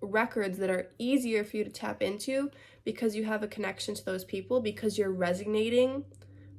records that are easier for you to tap into because you have a connection to those people, because you're resonating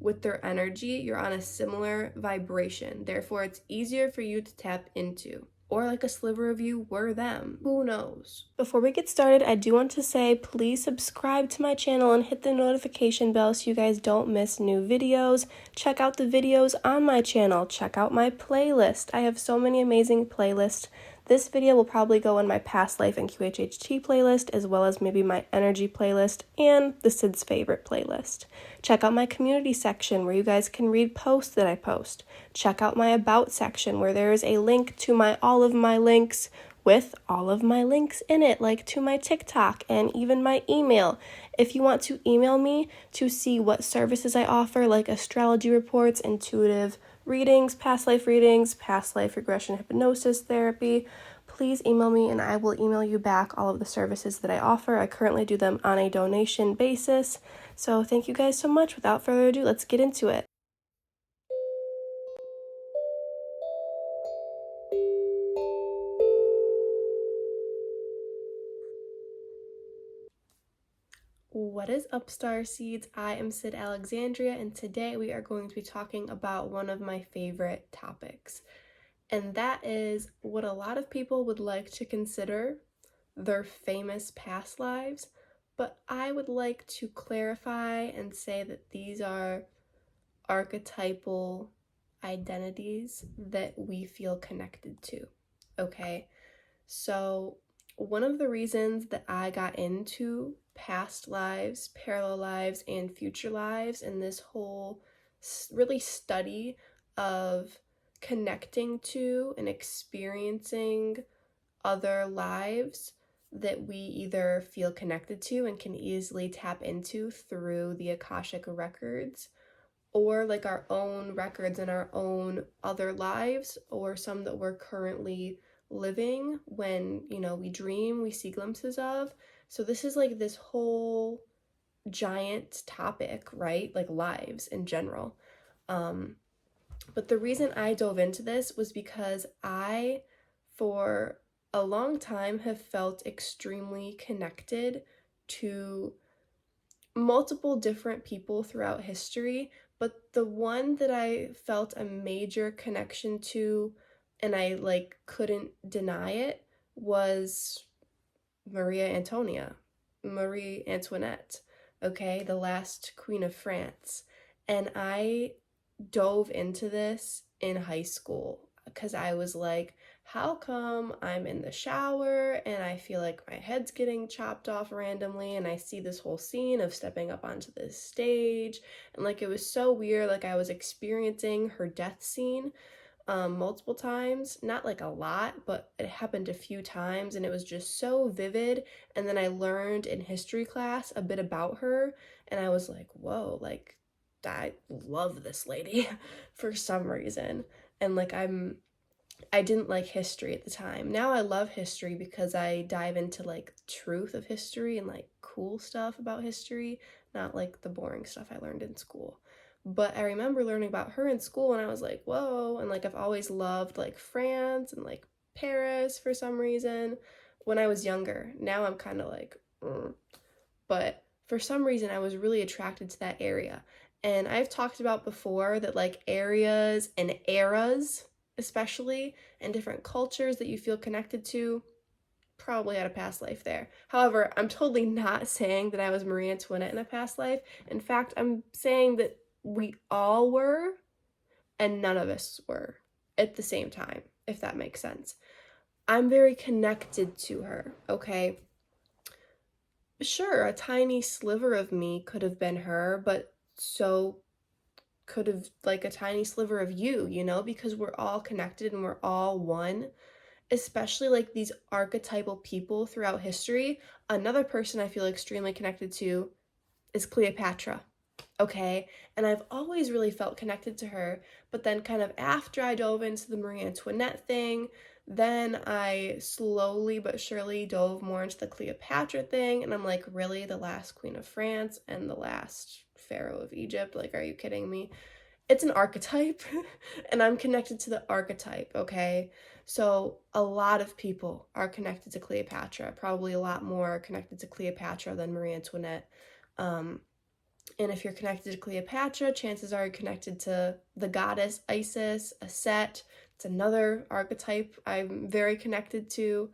with their energy, you're on a similar vibration. Therefore, it's easier for you to tap into. Or like a sliver of you were them. Who knows? Before we get started, I do want to say please subscribe to my channel and hit the notification bell so you guys don't miss new videos. Check out the videos on my channel. Check out my playlist. I have so many amazing playlists. This video will probably go in my past life and qhht playlist, as well as maybe my energy playlist and the Sid's favorite playlist. Check out my community section where you guys can read posts that I post. Check out my about section where there is a link to all of my links with all of my links in it, like to my TikTok and even my email. If you want to email me to see what services I offer, like astrology reports, intuitive readings, past life regression, hypnosis therapy, please email me and I will email you back all of the services that I offer. I currently do them on a donation basis. So thank you guys so much. Without further ado, let's get into it. What is up, Star Seeds? I am Sydalexandria, and today we are going to be talking about one of my favorite topics, and that is what a lot of people would like to consider their famous past lives, but I would like to clarify and say that these are archetypal identities that we feel connected to, okay? So one of the reasons that I got into past lives, parallel lives, and future lives, and this whole really study of connecting to and experiencing other lives that we either feel connected to and can easily tap into through the Akashic records, or like our own records in our own other lives, or some that we're currently living when, we dream, we see glimpses of. So this is like this whole giant topic, right? Like lives in general. But the reason I dove into this was because I, for a long time, have felt extremely connected to multiple different people throughout history, but the one that I felt a major connection to and I couldn't deny it was Marie Antoinette, okay, the last Queen of France. And I dove into this in high school because I was like, how come I'm in the shower and I feel like my head's getting chopped off randomly, and I see this whole scene of stepping up onto this stage, and it was so weird. I was experiencing her death scene multiple times, not a lot, but it happened a few times, and it was just so vivid. And then I learned in history class a bit about her, and I was like, whoa, I love this lady for some reason. And I didn't like history at the time. Now I love history because I dive into truth of history and cool stuff about history, not the boring stuff I learned in school. But I remember learning about her in school and I was like, whoa. And I've always loved France and Paris for some reason when I was younger. Now I'm kind of But for some reason I was really attracted to that area. And I've talked about before that areas and eras, especially, and different cultures that you feel connected to, probably had a past life there. However, I'm totally not saying that I was Marie Antoinette in a past life. In fact, I'm saying that we all were and none of us were at the same time, if that makes sense. I'm very connected to her, okay? Sure, a tiny sliver of me could have been her, but so could have a tiny sliver of you, because we're all connected and we're all one, especially these archetypal people throughout history. Another person I feel extremely connected to is Cleopatra, okay? And I've always really felt connected to her, but then kind of after I dove into the Marie Antoinette thing, then I slowly but surely dove more into the Cleopatra thing, and I'm like, really? The last Queen of France and the last Pharaoh of Egypt? Are you kidding me? it's an archetype and I'm connected to the archetype, okay? So a lot of people are connected to Cleopatra, probably a lot more are connected to Cleopatra than Marie Antoinette. Um, and if you're connected to Cleopatra, chances are you're connected to the goddess Isis, Aset. It's another archetype I'm very connected to.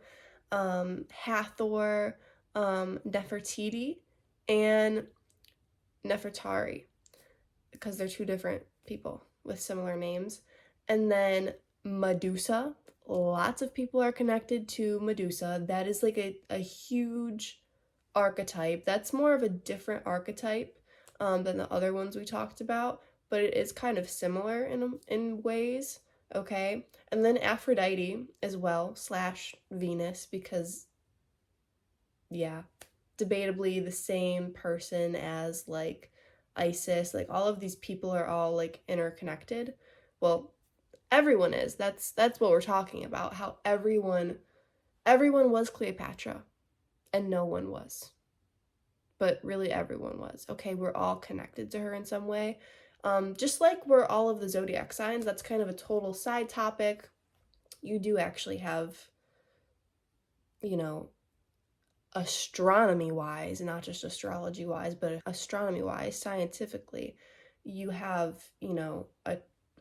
Hathor, Nefertiti, and Nefertari, because they're two different people with similar names. And then Medusa. Lots of people are connected to Medusa. That is like a huge archetype. That's more of a different archetype than the other ones we talked about, but it is kind of similar in ways. Okay, and then Aphrodite as well slash Venus, because yeah, debatably the same person as like Isis. Like all of these people are all like interconnected. Well, everyone is. That's what we're talking about. How everyone was Cleopatra and no one was. But really everyone was. Okay, we're all connected to her in some way. Just like we're all of the zodiac signs, that's kind of a total side topic. You do actually have, you know, astronomy wise, not just astrology wise, but astronomy wise, scientifically, you have,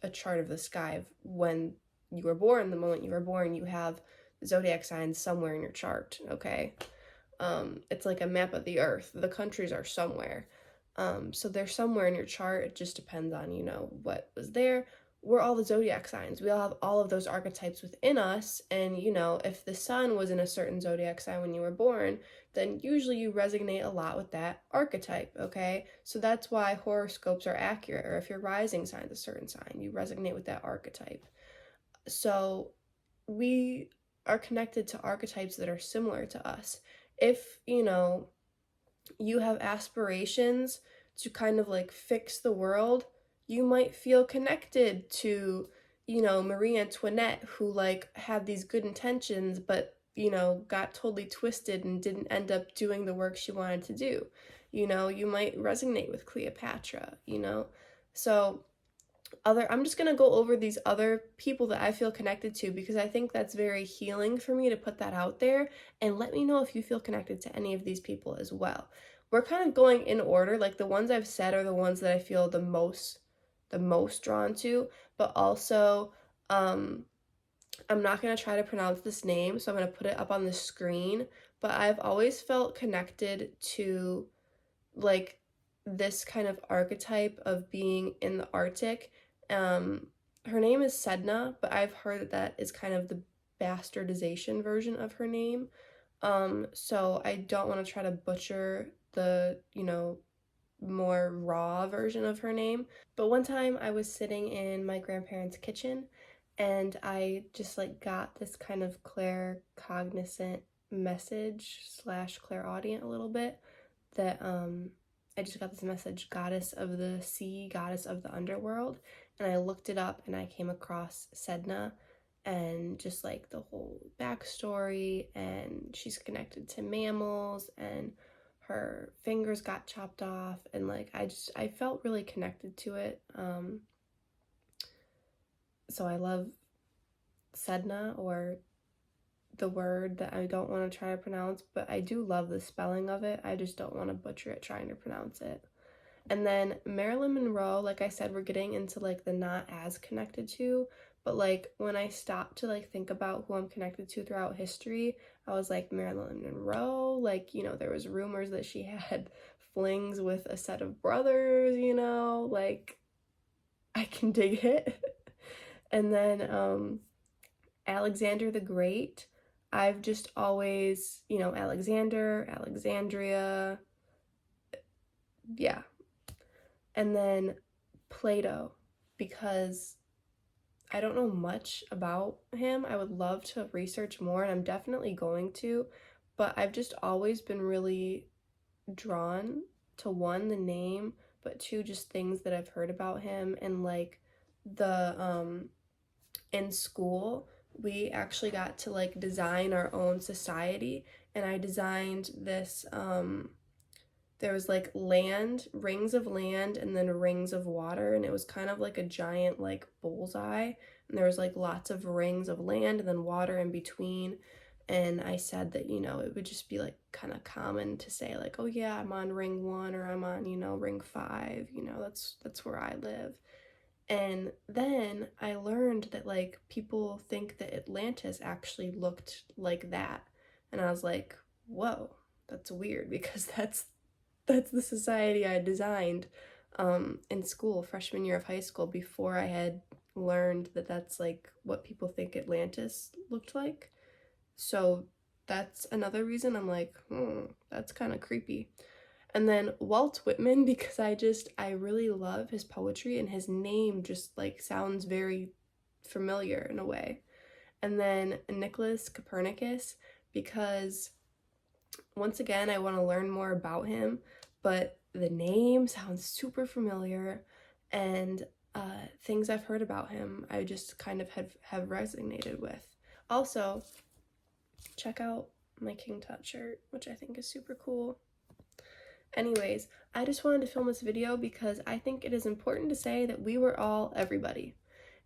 a chart of the sky of when you were born, the moment you were born, you have zodiac signs somewhere in your chart, okay? It's like a map of the earth. The countries are somewhere. So they're somewhere in your chart. It just depends on, what was there. We're all the zodiac signs. We all have all of those archetypes within us. And, if the sun was in a certain zodiac sign when you were born, then usually you resonate a lot with that archetype, okay? So that's why horoscopes are accurate. Or if your rising sign is a certain sign, you resonate with that archetype. So we are connected to archetypes that are similar to us. If, you have aspirations to kind of like fix the world, you might feel connected to, Marie Antoinette, who like had these good intentions, but, got totally twisted and didn't end up doing the work she wanted to do. You might resonate with Cleopatra, So I'm just going to go over these other people that I feel connected to, because I think that's very healing for me to put that out there, and let me know if you feel connected to any of these people as well. We're kind of going in order, like the ones I've said are the ones that I feel the most drawn to, but also I'm not going to try to pronounce this name, so I'm going to put it up on the screen, but I've always felt connected to like this kind of archetype of being in the Arctic. Her name is Sedna, but I've heard that is kind of the bastardization version of her name. So I don't want to try to butcher the, more raw version of her name. But one time I was sitting in my grandparents' kitchen and I just like got this kind of claircognizant message slash clairaudient a little bit that I just got this message, goddess of the sea, goddess of the underworld, and I looked it up and I came across Sedna and just like the whole backstory, and she's connected to mammals and her fingers got chopped off, and like I felt really connected to it. So I love Sedna, or the word that I don't want to try to pronounce, but I do love the spelling of it. I just don't want to butcher it trying to pronounce it. And then Marilyn Monroe, like I said, we're getting into like the not as connected to, but like when I stopped to like think about who I'm connected to throughout history, I was like Marilyn Monroe, like, there was rumors that she had flings with a set of brothers, like I can dig it. And then Alexander the Great, I've just always, Alexander, Alexandria, yeah. And then Plato, because I don't know much about him. I would love to research more, and I'm definitely going to, but I've just always been really drawn to, one, the name, but two, just things that I've heard about him. And like in school, we actually got to like design our own society, and I designed this there was like land, rings of land, and then rings of water, and it was kind of like a giant like bullseye, and there was like lots of rings of land and then water in between. And I said that, you know, it would just be like kind of common to say like, oh yeah, I'm on ring 1, or I'm on, you know, ring 5, you know, that's where I live. And then I learned that like people think that Atlantis actually looked like that. And I was like, whoa, that's weird, because that's the society I designed in school, freshman year of high school, before I had learned that that's like what people think Atlantis looked like. So that's another reason I'm like, that's kind of creepy. And then Walt Whitman, because I really love his poetry, and his name just like sounds very familiar in a way. And then Nicholas Copernicus, because once again, I want to learn more about him, but the name sounds super familiar, and things I've heard about him, I just kind of have resonated with. Also, check out my King Tut shirt, which I think is super cool. Anyways, I just wanted to film this video because I think it is important to say that we were all everybody.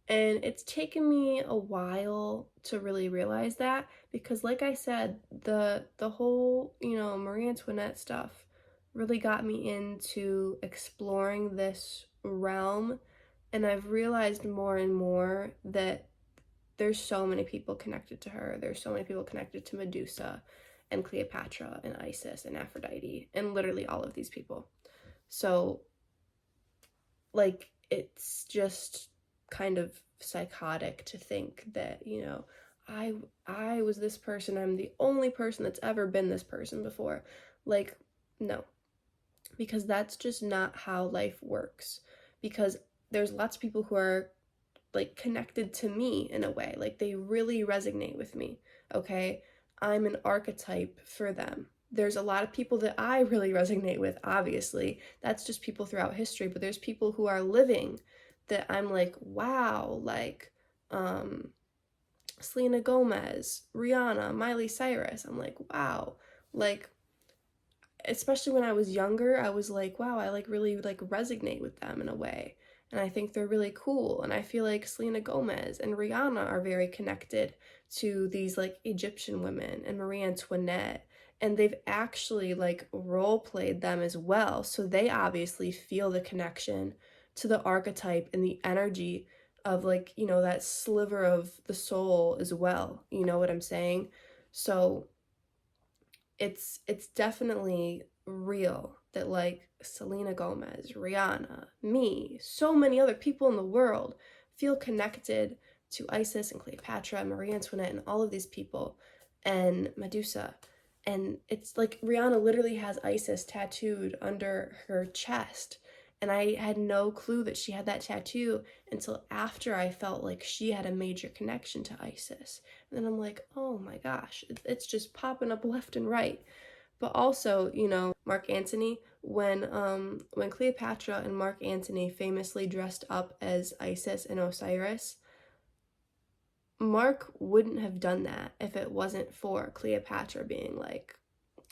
And it's taken me a while to really realize that, because like I said, the whole, you know, Marie Antoinette stuff really got me into exploring this realm, and I've realized more and more that there's so many people connected to her. There's so many people connected to Medusa and Cleopatra and Isis and Aphrodite and literally all of these people. So like, it's just kind of psychotic to think that, you know, I was this person, I'm the only person that's ever been this person before. Like, no, because that's just not how life works. Because there's lots of people who are like connected to me in a way, like they really resonate with me, okay? I'm an archetype for them. There's a lot of people that I really resonate with, obviously. That's just people throughout history, but there's people who are living that I'm like, wow, like Selena Gomez, Rihanna, Miley Cyrus. I'm like, wow. Like, especially when I was younger, I was like, wow, I like really like resonate with them in a way. And I think they're really cool. And I feel like Selena Gomez and Rihanna are very connected to these like Egyptian women and Marie Antoinette. And they've actually like role played them as well. So they obviously feel the connection to the archetype and the energy of like, you know, that sliver of the soul as well. You know what I'm saying? So it's definitely real that like Selena Gomez, Rihanna, me, so many other people in the world feel connected to Isis and Cleopatra and Marie Antoinette and all of these people and Medusa. And it's like Rihanna literally has Isis tattooed under her chest. And I had no clue that she had that tattoo until after I felt like she had a major connection to Isis. And then I'm like, oh my gosh, it's just popping up left and right. But also, you know, Mark Antony, when Cleopatra and Mark Antony famously dressed up as Isis and Osiris, Mark wouldn't have done that if it wasn't for Cleopatra being like,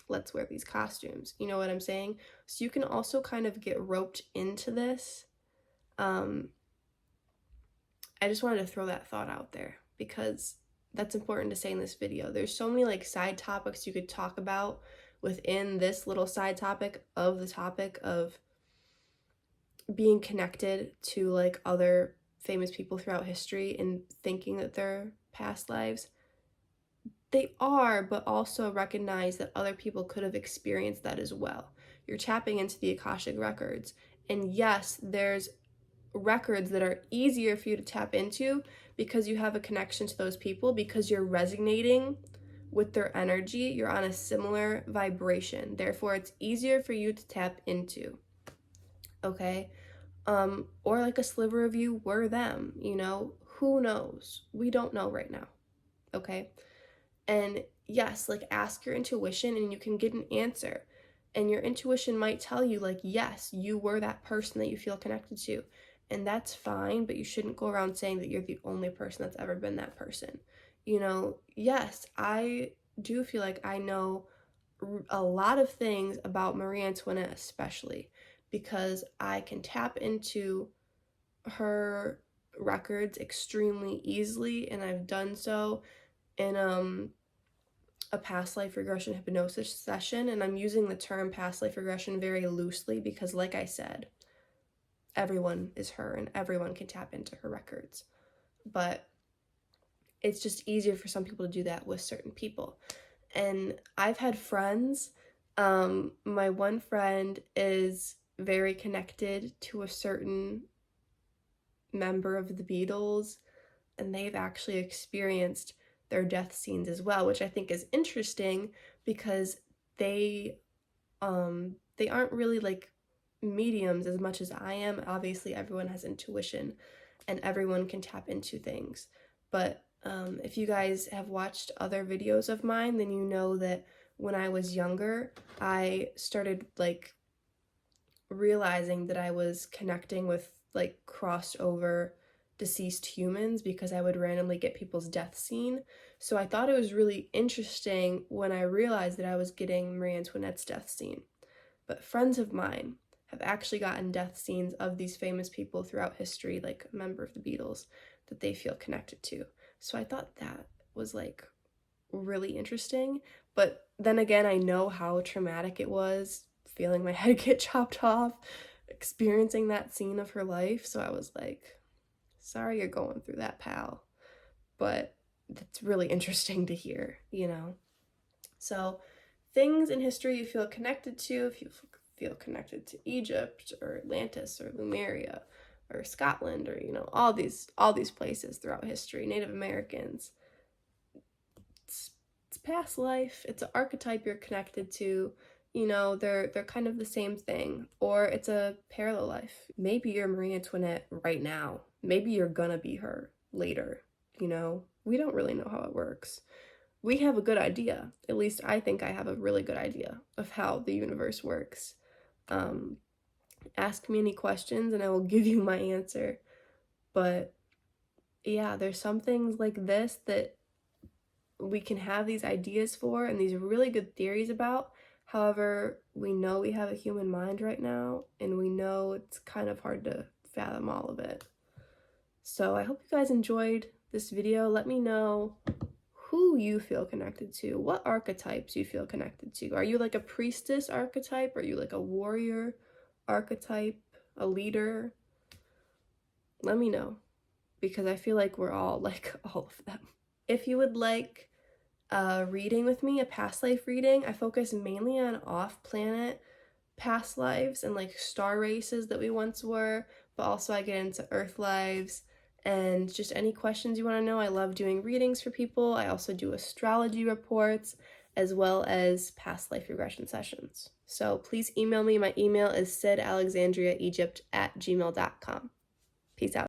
let's wear these costumes. You know what I'm saying? So you can also kind of get roped into this. I just wanted to throw that thought out there because that's important to say in this video. There's so many like side topics you could talk about within this little side topic of the topic of being connected to like other famous people throughout history and thinking that they're past lives. They are, but also recognize that other people could have experienced that as well. You're tapping into the Akashic records. And yes, there's records that are easier for you to tap into because you have a connection to those people, because you're resonating with their energy. You're on a similar vibration. Therefore, it's easier for you to tap into. Okay? Or like a sliver of you were them, you know? Who knows? We don't know right now. Okay? And yes, like ask your intuition and you can get an answer. And your intuition might tell you like, yes, you were that person that you feel connected to. And that's fine, but you shouldn't go around saying that you're the only person that's ever been that person. You know, yes, I do feel like I know a lot of things about Marie Antoinette, especially because I can tap into her records extremely easily, and I've done so in a past life regression hypnosis session. And I'm using the term past life regression very loosely because, like I said, everyone is her and everyone can tap into her records, but it's just easier for some people to do that with certain people. And I've had friends, my one friend is very connected to a certain member of the Beatles, and they've actually experienced their death scenes as well, which I think is interesting because they aren't really like mediums as much as I am. Obviously, everyone has intuition and everyone can tap into things. But if you guys have watched other videos of mine, then you know that when I was younger, I started like realizing that I was connecting with like crossed over deceased humans because I would randomly get people's death scene. So I thought it was really interesting when I realized that I was getting Marie Antoinette's death scene. But friends of mine have actually gotten death scenes of these famous people throughout history, like a member of the Beatles, that they feel connected to. So I thought that was like really interesting. But then again, I know how traumatic it was feeling my head get chopped off, experiencing that scene of her life. So I was like, sorry you're going through that, pal. But that's really interesting to hear, you know? So things in history you feel connected to, if you feel connected to Egypt or Atlantis or Lemuria or Scotland or, you know, all these places throughout history, Native Americans, it's past life, it's an archetype you're connected to, you know, they're kind of the same thing, or it's a parallel life. Maybe you're Marie Antoinette right now, maybe you're gonna be her later, you know, we don't really know how it works. We have a good idea, at least I think I have a really good idea of how the universe works. Ask me any questions and I will give you my answer. But yeah, there's some things like this that we can have these ideas for and these really good theories about. However, we know we have a human mind right now, and we know it's kind of hard to fathom all of it. So I hope you guys enjoyed this video. Let me know who you feel connected to, what archetypes you feel connected to. Are you like a priestess archetype? Are you like a warrior archetype, a leader? Let me know, because I feel like we're all like all of them. If you would like a reading with me, a past life reading, I focus mainly on off-planet past lives and like star races that we once were, but also I get into earth lives and just any questions you want to know. I love doing readings for people. I also do astrology reports as well as past life regression sessions. So please email me. My email is sydalexandriaegypt@gmail.com. Peace out.